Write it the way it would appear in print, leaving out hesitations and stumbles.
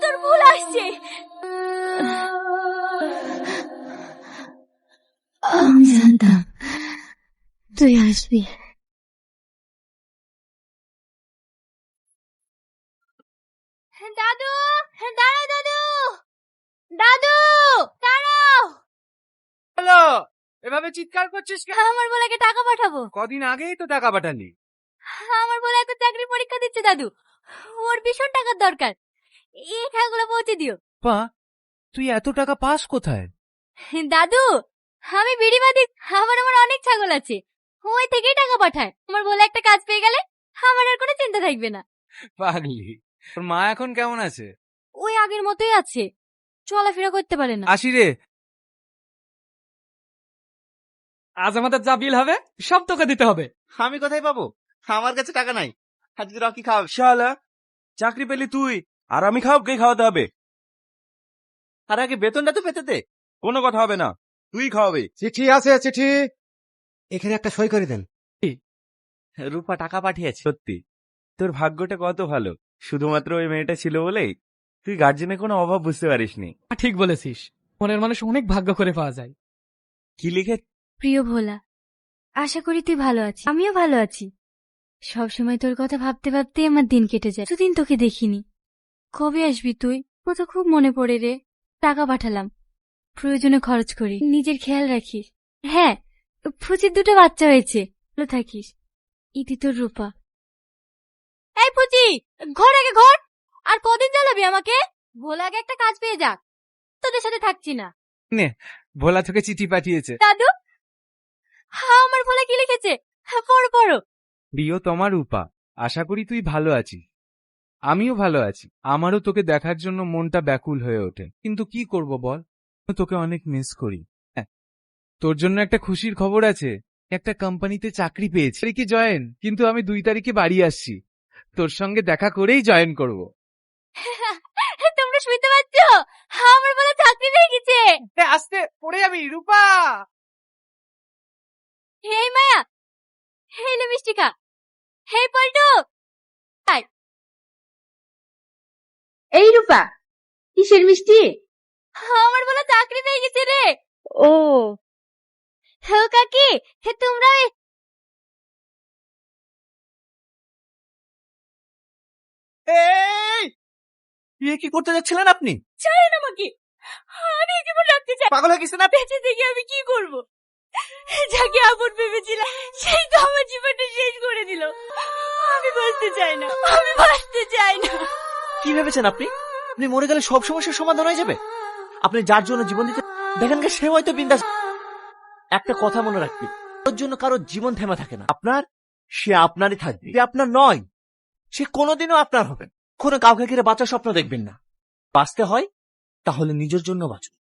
তোর ভুল আসছে। আমি জানতাম তুই আসবি। দাদু, দাঁড়াও দাদু, দাদু দাঁড়াও। হ্যালো, এভাবে চিৎকার করছিস কেন? আমার বলাকে টাকা পাঠাবো। কদিন আগেই তো টাকা পাঠালি। আমার বলে এখন চাকরি পরীক্ষা দিচ্ছে দাদু, ওর ভীষণ টাকার দরকার। এই টাকাগুলো পৌঁছে দিও। পা, তুই এত টাকা পাস কোথায়? দাদু, আমি বিড়ি বাঁধি, আমার অনেক ছাগল আছে, ওই থেকেই টাকা পাঠায়। আমার বলে একটা কাজ পেয়ে গেলে আমার আর কোনো চিন্তা থাকবে না। পাগলি, তোর মা এখন কেমন আছে? ওই আগের মতোই আছে, চলাফেরা করতে পারে না। আসি রে। আজ আমাদের যা বিল হবে সব তোকে দিতে হবে। আমি কোথায় পাবো? আমার কাছে টাকা নাই। আজকে রকি খাওয়াবে। শালা, চাকরি পেলি তুই আর আমি কে খাওয়াতে হবে? আর আগে বেতনটা তো পেতে দে। কোনো কথা হবে না, তুই খাওয়াবে। চিঠি আছে, চিঠি এখানে একটা সই করে দেন। রূপা টাকা পাঠিয়েছে। সত্যি তোর ভাগ্যটা কত ভালো, শুধুমাত্র ওই মেয়েটা ছিল বলেই তুই গার্জেনের কোনো অভাব বুঝতে পারিসনি। ঠিক বলেছিস, মনের মানুষ অনেক ভাগ্য করে পাওয়া যায়। কি লিখে? প্রিয় ভোলা, আশা করি তুই ভালো আছিস, আমিও ভালো আছি। সবসময় তোর কথা ভাবতে ভাবতে আমার দিন কেটে যায়, এতদিন তোকে দেখিনি। কবে আসবি তুই? কোথা খুব মনে পড়ে রে। টাকা পাঠালাম, প্রয়োজনে খরচ করি, নিজের খেয়াল রাখিস। হ্যাঁ, ফুচির 2টো বাচ্চা হয়েছে, ভালো থাকিস। ইতি তোর রূপা। এই পুচি, ঘর আগে ঘর। আর কদিন জ্বালাবি আমাকে? ভোলা আগে একটা কাজ পেয়ে যাক, তোদের সাথে থাকছি না। নে, ভোলা তোকে চিঠি পাঠিয়েছে। দাদু, আমার ভোলা কি লিখেছে? পড়ো পড়ো। প্রিয় তোমার রূপা, আশা করি তুই ভালো আছিস। আমিও ভালো আছি। আমারও তোকে দেখার জন্য মনটা ব্যাকুল হয়ে ওঠে, কিন্তু কি করব বল, তোকে অনেক মিস করি। তোর জন্য একটা খুশির খবর আছে, একটা কোম্পানিতে চাকরি পেয়েছি। তারিখে জয়েন, কিন্তু আমি 2 তারিখে বাড়ি আসছি, তোর সঙ্গে দেখা করেই জয়েন করব। তোমরা শুনতে পাচ্ছ? আমার বলে চাকরি পেয়ে গেছে। আস্তে পড়ে যাবি রূপা। হেই মায়া, হেই লে মিষ্টি খা। হেই পল্টু, এই রূপা, কিসের মিষ্টি? আমার বলে চাকরি পেয়ে গেছে রে। ও হে কাকি, হে তোমরা বিয়ে কি করতে যাচ্ছিলেন আপনি? ছাড়েন আমাকে, আমি এই জীবন রাখতে চাই। পাগল হয়ে গেছেন আপনি? বেঁচে থেকে আমি কি করব? যাকে আপন ভেবেছিলাম সেই তো আমার জীবনটা শেষ করে দিল। আমি বাঁচতে চাই না, আমি বাঁচতে চাই না। কি ভেবেছেন আপনি? আপনি মরে গেলে সব সমস্যার সমাধান হয়ে যাবে? আপনি যার জন্য জীবন দিতে দেখেন সে হয়তো বিন্দাস। একটা কথা মনে রাখবি, ওর জন্য কারো জীবন থেমে থাকে না। আপনার, সে আপনারই থাকবে। যে আপনার নয়, সে কোনোদিনও আপনার হবে। কোনো কাউকে ঘিরে বাঁচার স্বপ্ন দেখবেন না। বাঁচতে হয় তাহলে নিজের জন্য বাঁচুন।